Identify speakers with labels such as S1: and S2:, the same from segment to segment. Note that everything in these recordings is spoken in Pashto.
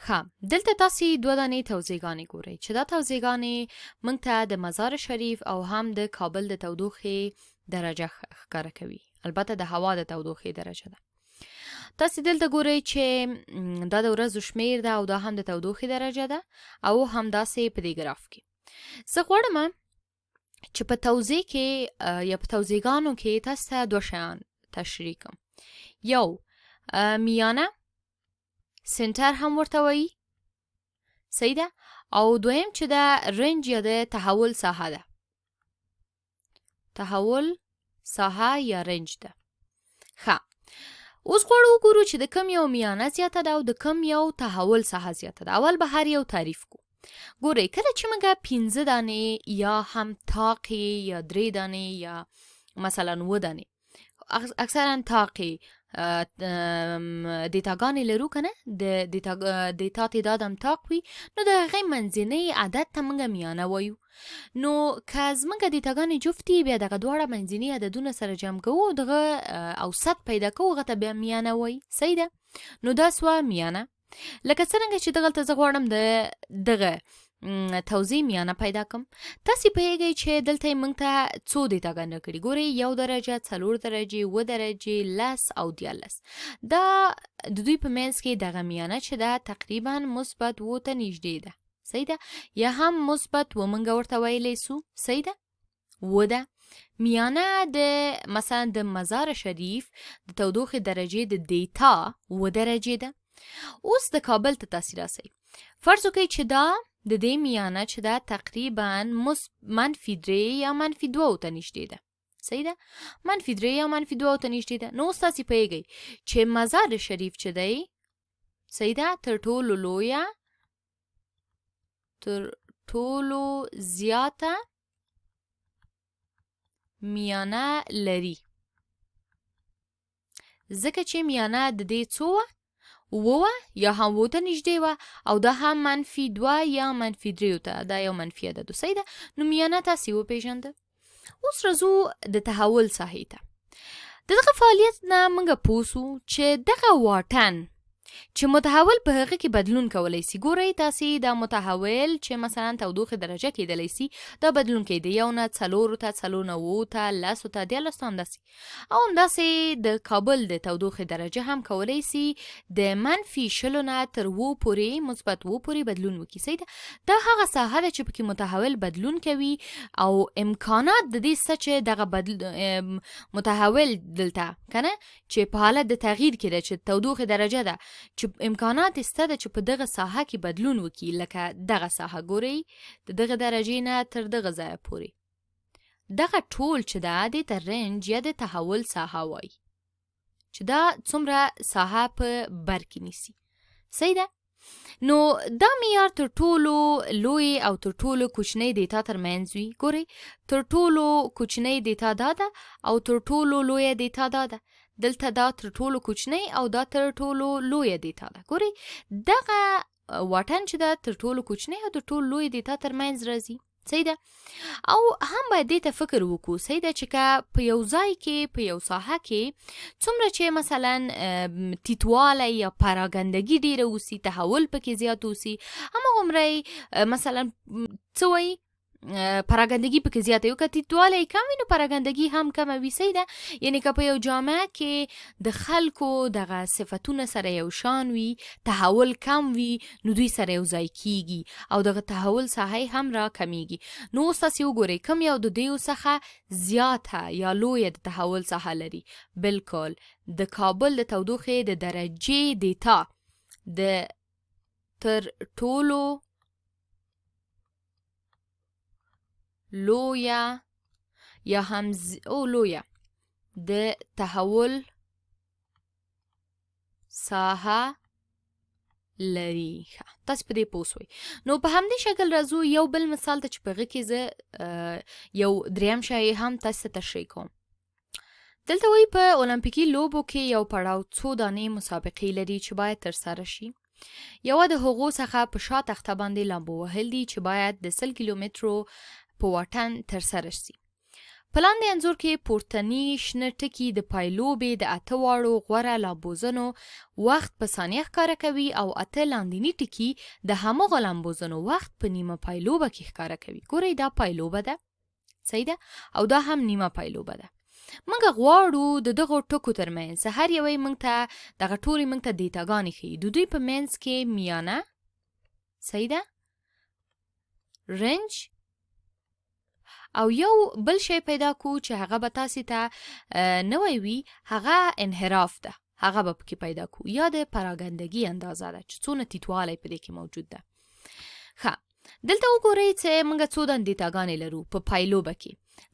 S1: ښه، دلته تاسې دوه دانې توضیحګانې ګورئ چې دا توضیحګانې موږ ته د مزار شریف او هم د کابل د تودوخې درجه ښکاره کوي. البته د هوا د تودوخې درجه ده. تاسې دلته ګورئ چې دا د ورځو شمیر ده او دا هم د تودوخې درجه ده او همداسې په دې ګراف کې. زه غواړم چې په توضیح کې یا په توضیحګانو کې تاسو ته دوه شیان تشریح کړم. یو میانه سنټر هم ورته وایي، صحیح ده، او دویم چې دا رنج یا د تحول ساحه ده. تحول ساحه یا رنج ده. ښه، اوس غواړو وګورو چې د کم یو میانه زیاته ده او د کم یو تحول ساحه زیاته ده. اول به هر یو تعریف کو. ګورئ کله چې موږ 15 دانې یا هم تاقې یا 3 دانې یا مثلا 9 دانې اکثرا تاقې دیتاګانې لرو که نه، د دیتا تعداد هم تاق وي، نو د هغې منځنۍ عدد ته موږ میانه وایو. نو که زموږ دیتاګانې جفتي بیا دغه دواړه منځني عددونه سره جمع کوو، دغه اوسط پیدا کوو، هغه ته بیا میانه وایي. صحیح ده؟ نو دا سوه میانه. لکه څرنګه چې دغلته زه غواړم دغه توضیح میانه پیدا کم. تاسې پوهیږئ چې دلته موږ ته څو دیتاګانې راکړي. ګورئ 1 درجه، 4 درجې، 7 درجې، 10 او 14. دا د دوی په منځ کې دغه میانه چې ده تقریبا مثبت 7 ته نږدې ده. صحیح ده؟ یا هم مثبت 7 موږ ورته ویلی سو. صحیح ده؟ 7 ده. میانه د مثلا د مزار شریف د تودوخې درجې د دیتا 7 درجې ده. اوس د کابل ته تاسې راسئ. فرض وکړئ چې دا د دې میانه چې دا تقریبا -3 یا -2 ته نږدې ده. صحیح ده؟ -3 یا -2 ته نږدې ده. نو اوس تاسې پوهیږئ چې مزار شریف چې دی، صحیح ده، تر ټولو لویه، تر ټولو زیاته میانه لري، ځکه چې میانه د دې څو وه یا هم 7 ته نږدې وه او دا هم -2 یا -3 ته، دا یو منفي عدد. صحیح ده؟ نو میانه تاسې وپېژنده. اوس راځو د تحول ساحې ته. د دغه فعالیت نه موږ پوه سو چې دغه واټن چې متحول په هغه کې بدلون کولی سي. ګورئ تاسې دا متحول چې مثلا تودوخې درجه کېدلی سي، دا بدلون کوي د 1 نه 4 ته، 4 نه 7 ته، 10 ته، 11 ته، همداسې. او همداسې د کابل د تودوخې درجه هم کولی سي د -20 نه تر 7 پورې، مثبت 7 پورې بدلون وکړي. صحیح ده؟ دا هغه ساحه ده چې پکې متحول بدلون کوي او امکانات د دې څه چې دغه متحول دلته که نه چې په حالت د تغییر کې ده، چې تودوخې درجه ده، چې امکانات سته ده چې په دغه ساحه کې بدلون وکړي. لکه دغه ساحه ګورئ، د دغه درجې نه تر دغه ځایه پورې. دغه ټول چې ده دې ته رنج یا د تحول ساحه وایي، چې دا څومره ساحه په بر کې نیسي. صحیح ده؟ نو دا معیار تر ټولو لوی او تر ټولو کوچنی دیتا تر منځ وي. ګورئ تر ټولو کوچنی دیتا دا ده او تر ټولو لویه دیتا دا ده. دلته دا تر ټولو کوچنی او دا تر ټولو لویه دیتا ده. ګورئ دغه واټن چې ده تر ټولو کوچنی او تر ټولو لویه دیتا تر منځ راځي. صحیح ده؟ او هم باید دې ته فکر وکړو. صحیح ده؟ چې که په یو ځای کې په یو ساحه کې څومره چې مثلا تیتوالی یا پراګندګي ډیره اوسي، تحول پکې زیات اوسي، هماغومره مثلا څه وایي پراګندګي پکې زیاته وي. که تیتوالی کم وي نو پراګندګي هم کمه وي. صحیح ده؟ یعنې که په یو جامعه کې د خلکو دغه صفتونه سره یو شان وي، تحول کم وي، نو دوی سره یو ځای کیږي او دغه تحول ساحه هم را کمیږي. نو اوس تاسې وګورئ کوم یو د دیو څخه زیاته یا لویه د تحول ساحه لري. بالکل د کابل د تودوخې د درجې دیتا د تر ټولو لویه یا هم لویه د تحول ساحه لري. تاسې په دې پوه شوئ. نو په همدې شکل راځو یو بل مثال ته چې په هغه کې زه یو دریم شی هم تاسې ته تشریح کوم. دلته وایي په المپیکي لوبو کې یو پړاو څو دانې مسابقې لري چې باید ترسره شي. یوه د هغو څخه په شا تخته باندې لامبو وهل دي چې باید د 100 کیلومترو په واټن ترسره شي. په لاندې انځور کې پورتني شنه ټکي د پایلوبې د 8 واړو غوره لامبوزنو وخت په ثانیه ښکاره کوي او 8 لاندیني ټکي د هماغه لامبوزنو وخت په نیمه پایلوبه کې ښکاره کوي. ګورئ دا پایلوبه ده، صحیح ده، او دا هم نیمه پایلوبه ده. موږ غواړو د دغو ټکو ترمنځ هر یوې موږ ته دغه ټولې موږ ته ډیټاګانې ښیي. د دوی په منځ کې میانه، صحیح ده، رنج او یو بل شی پیدا کو چې هغه به تاسې ته نوی وي، هغه انحراف ده، هغه به پکې پیدا کو، یا د پراګندګي اندازه ده چې څونه ټیټوالی په دې کې موجود ده. ښه، دلته وګورئ چې موږ څو ډیټاګانې لرو په پایلوبه کې.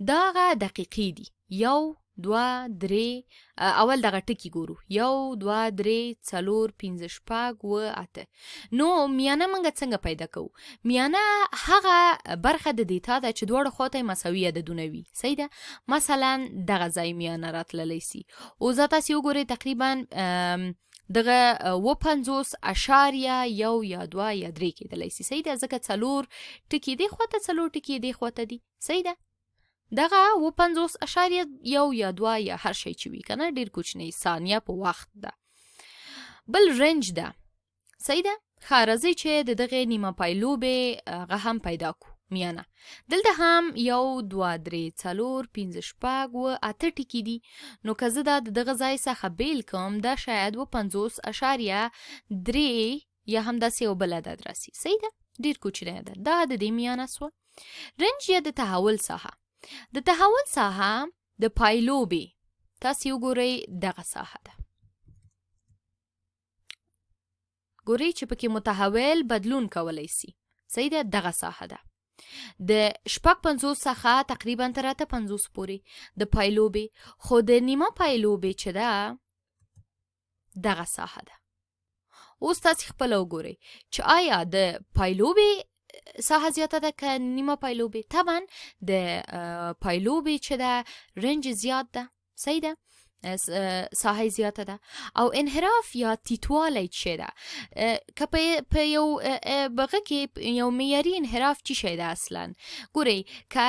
S1: دا هغه دقیقې دي، 1 2 3 اول دغه ټکي ګورو، 1 2 3 4 5 6 7 8. نو میانه موږ څنګه پیدا کوو؟ میانه هغه برخه د ډیټا ده چې دواړو خواته یې مساوي عددونه وي، صحیح ده. مثلا دغه ځای میانه راتللی سي. اوس دا تاسې وګورئ تقریبا دغه 50.1 یا 2 یا 3 کېدلی سي، صحیح ده، ځکه 4 ټکي دې خواته 4 ټکي دې خواته دي، صحیح ده. دغه 50.1 یا 2 یا هر شی چې وي کنه ډیر کوچنی ثانیه په وخت ده. بل رنج ده، صحیح ده. ښه، راځئ چې د دغې نیمه پایلوبې هغه هم پیدا کو، میانه. دلته هم 1 2 3 4 5 6 8 ټکي دي. نو که زه دا د دغه ځای څخه بیل کوم، دا شاید 50.3 یا هم داسې یو بل عدد راسي، صحیح ده، ډیر کوچنی عدد. دا د دې میانه سوه. رنج یا د تحول ساحه، د تحول ساحه د پایلوبې تاسې وګورئ دغه ساحه ده. ګورئ چې پکې متحول بدلون کولی سي، صحیح ده، دغه ساحه ده. د 56 څخه تقریبا تر 58 پورې د پایلوبې، خو د نیمه پایلوبې چې ده دغه ساحه ده. اوس تاسې خپله وګورئ چې آیا د پایلوبې ساحه زیاته ده که نیمه پایلوبې؟ طبعا د پایلوبې چې ده رنج زیات ده، صحیح ده، ساحه زیاته ده. او انحراف یا تیتوالی چې ده، که په یو بغه کې یو معیاري انحراف چی شی ده اصلا؟ ګورئ که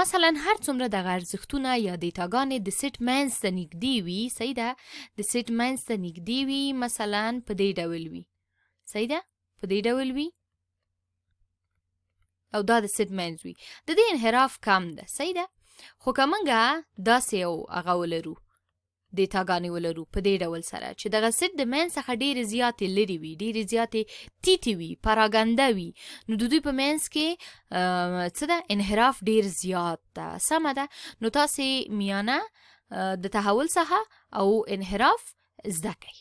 S1: مثلا هر څومره دغه ارزښتونه یا ډیټاګانې د سیټ منځ ته نږدې وي، صحیح ده، د سیټ منځ ته نږدې وي، مثلا په دې ډول وي، صحیح ده، په دې ډول وي، او دا د سیټ منځ وي، د دې انحراف کم ده، صحیح ده. خو که موږ داسې یو هغه ولرو، ډیټاګانې ولرو په دې ډول سره چې دغه سیټ د منځ څخه ډېرې زیاتې لرې وي، ډېرې زیاتې ټیټې وي، پراګنده وي، نو د دوی په منځ کې څه ده، انحراف ډېر زیات ده، سمه ده. نو تاسې میانه د تحول څخه او انحراف زده کوئ.